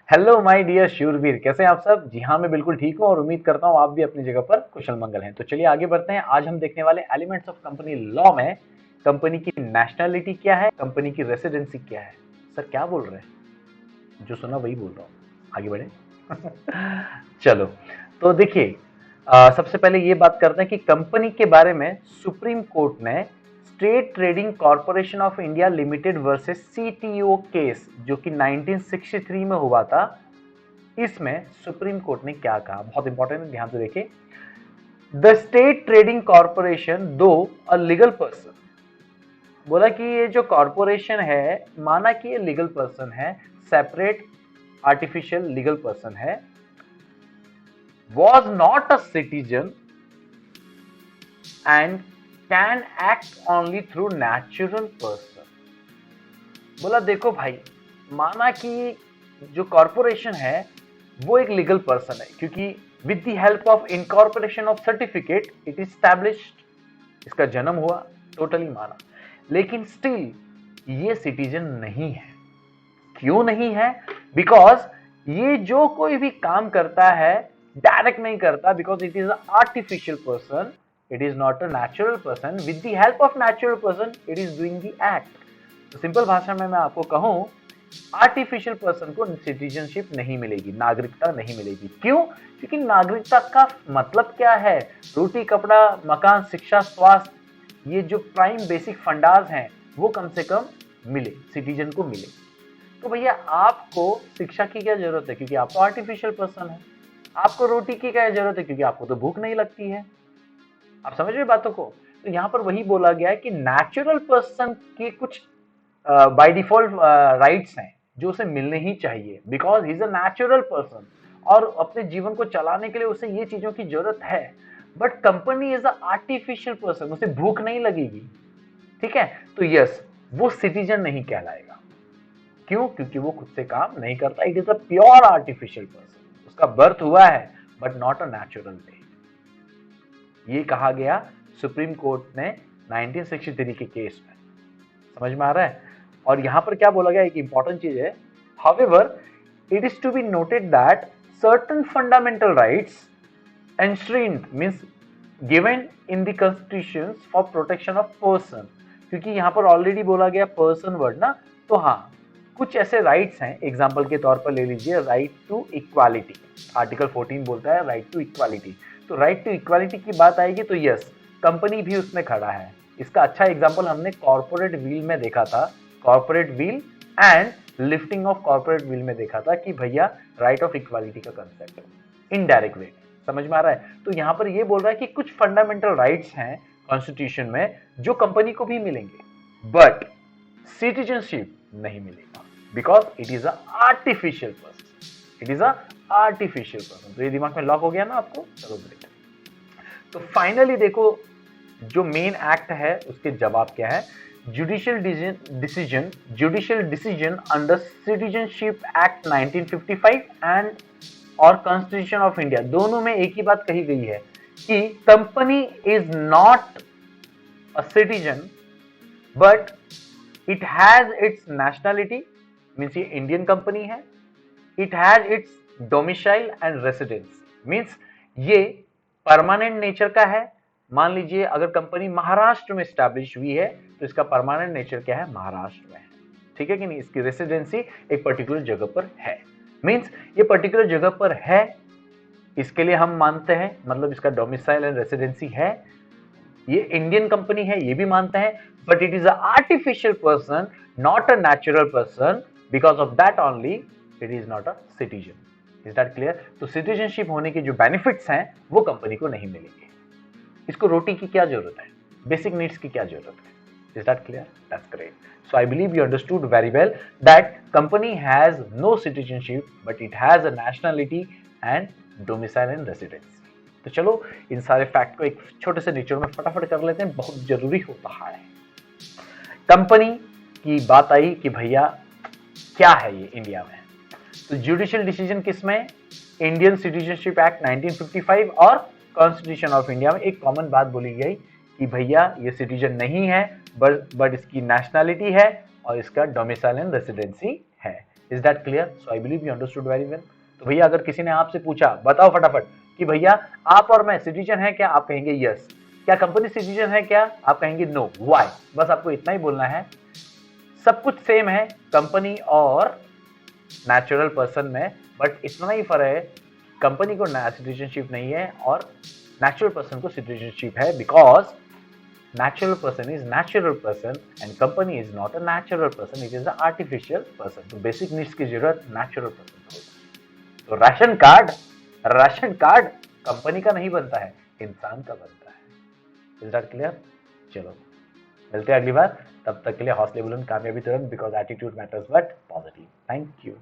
Hello my dear शूरवीर, कैसे हैं आप सब। जी हाँ, मैं बिल्कुल ठीक हूँ और उम्मीद करता हूँ आप भी अपनी जगह पर कुशल मंगल हैं। तो चलिए आगे बढ़ते हैं। आज हम देखने वाले एलिमेंट्स ऑफ कंपनी लॉ में कंपनी की नेशनलिटी क्या है, कंपनी की रेसिडेंसी क्या है। सर क्या बोल रहे हैं, जो सुना वही बोल रहा हूँ। आगे बढ़े। चलो, तो देखिए, सबसे पहले ये बात करते हैं कि कंपनी के बारे में सुप्रीम कोर्ट ने state trading corporation of India limited versus CTO case जो कि 1963 में हुआ था, इसमें सुप्रीम कोर्ट ने क्या कहा, बहुत इंपॉर्टेंट है, ध्यान से देखिए। द स्टेट ट्रेडिंग कॉर्पोरेशन दो अ लीगल पर्सन, बोला कि ये जो कॉर्पोरेशन है, माना कि ये लीगल पर्सन है, सेपरेट आर्टिफिशियल लीगल पर्सन है, was not a citizen and can act only through natural person। बोला देखो भाई, माना कि जो कॉर्पोरेशन है वो एक लीगल पर्सन है, क्योंकि with the help of incorporation of certificate it is established, इसका जन्म हुआ, टोटली माना, लेकिन स्टिल ये सिटीजन नहीं है। क्यों नहीं है? बिकॉज ये जो कोई भी काम करता है डायरेक्ट नहीं करता, because it is artificial person, it is not a natural person. With the help of natural person it is doing the act. तो सिंपल भाषा में मैं आपको कहूं, आर्टिफिशियल पर्सन को सिटीजनशिप नहीं मिलेगी, नागरिकता नहीं मिलेगी। क्यों? क्योंकि नागरिकता का मतलब क्या है? रोटी, कपड़ा, मकान, शिक्षा, स्वास्थ्य, ये जो प्राइम बेसिक फंडाज हैं वो कम से कम मिले, सिटीजन को मिले। तो भैया आपको शिक्षा की क्या जरूरत है, क्योंकि आप तो आर्टिफिशियल पर्सन है। आपको रोटी की क्या जरूरत है, क्योंकि आपको तो भूख नहीं लगती है। आप समझ रहे बातों को? तो यहाँ पर वही बोला गया है कि नेचुरल पर्सन के कुछ बाय डिफॉल्ट राइट्स हैं जो उसे मिलने ही चाहिए, because he is a natural person और अपने जीवन को चलाने के लिए उसे ये चीजों की जरूरत है। But company is a artificial person, उसे भूख नहीं लगेगी, ठीक है? तो यस, वो सिटीजन नहीं कहलाएगा। क्यों? क्योंकि वो खुद से काम नहीं करता। It is a pure artificial person, उसका बर्थ हुआ है but not a natural way. ये कहा गया सुप्रीम कोर्ट ने 1963 के केस में। समझ में आ रहा है? और यहां पर क्या बोला गया, एक इंपॉर्टेंट चीज है, however it is to be noted that certain fundamental rights enshrined means given in the constitutions for protection of person। क्योंकि यहां पर ऑलरेडी बोला गया पर्सन वर्ड ना, तो हाँ, कुछ ऐसे राइट्स हैं, एग्जांपल के तौर पर ले लीजिए राइट टू इक्वालिटी। आर्टिकल 14 बोलता है राइट टू इक्वालिटी। तो राइट टू इक्वालिटी की बात आएगी तो यस, कंपनी भी उसमें खड़ा है। इसका अच्छा एग्जांपल हमने कॉर्पोरेट व्हील में देखा था, corporate wheel and lifting of corporate wheel में देखा था कि भैया राइट ऑफ इक्वालिटी का कंसेप्ट इनडायरेक्ट वे। समझ में आ रहा है? तो यहां पर ये बोल रहा है कि कुछ फंडामेंटल राइट्स हैं कॉन्स्टिट्यूशन में जो कंपनी को भी मिलेंगे, बट सिटीजनशिप नहीं मिलेगा, because it is a artificial person. It is a artificial person. तो ये दिमाग में लॉक हो गया ना आपको? चलो ग्रेट। तो फाइनली देखो, जो मेन एक्ट है उसके जवाब क्या है। Judicial decision under citizenship act 1955 and और कॉन्स्टिट्यूशन ऑफ इंडिया, दोनों में एक ही बात कही गई है कि company is not a citizen but it has its nationality, means ये इंडियन कंपनी है। It has its domicile and residence, means ये परमानेंट नेचर का है। मान लीजिए अगर कंपनी महाराष्ट्र में स्टैब्लिश हुई है तो इसका परमानेंट नेचर क्या है? महाराष्ट्र में है, ठीक है कि नहीं? इसकी रेसिडेंसी एक पर्टिकुलर जगह पर है, मीन्स ये पर्टिकुलर जगह पर है, इसके लिए हम मानते हैं, मतलब इसका डोमिसाइल एंड रेसिडेंसी है। ये इंडियन कंपनी है, ये भी मानते हैं, but it is a artificial person, not a natural person, because of that only it is not a citizen. Is that clear? तो सिटीजनशिप होने के जो बेनिफिट्स हैं वो कंपनी को नहीं मिलेंगे। इसको रोटी की क्या जरूरत है, बेसिक नीड्स की क्या जरूरत है? Is that clear? That's great. So I believe you understood very well that company has no citizenship, but it has a nationality and domicile and residence। तो चलो इन सारे फैक्ट को एक छोटे से निचोड़ में फटाफट कर लेते हैं, बहुत जरूरी होता है। कंपनी की बात आई कि भैया क्या है ये इंडिया में, तो जुडिशियल डिसीजन किसमें? इंडियन सिटीजनशिप एक्ट 1955 और कॉन्स्टिट्यूशन ऑफ इंडिया में एक कॉमन बात बोली गई कि भैया ये सिटीजन नहीं है, बट इसकी नेशनलिटी है और इसका डोमिसाइल एंड रेसिडेंसी है। Is that clear? So I believe you understood very well. तो भैया अगर किसी ने आपसे पूछा बताओ फटाफट कि भैया आप और मैं सिटीजन है क्या, आप कहेंगे यस। क्या कंपनी सिटीजन है क्या, आप कहेंगे नो। व्हाई? बस आपको इतना ही बोलना है। सब कुछ सेम है कंपनी और नेचुरल पर्सन में, बट इतना ही फर्क है कंपनी को सिटीजनशिप नहीं है और नेचुरल पर्सन को सिटीजनशिप है, because natural person is natural person and company is not a natural person, it is an artificial person। तो बेसिक नीड्स की जरूरत नेचुरल पर्सन को होता है। तो राशन कार्ड कंपनी का नहीं बनता है, इंसान का बनता है। Is that clear? चलो मिलते हैं अगली बार, तब तक के लिए हौसले बुलंद, कामयाबी तुरंत, because attitude matters but positive. Thank you.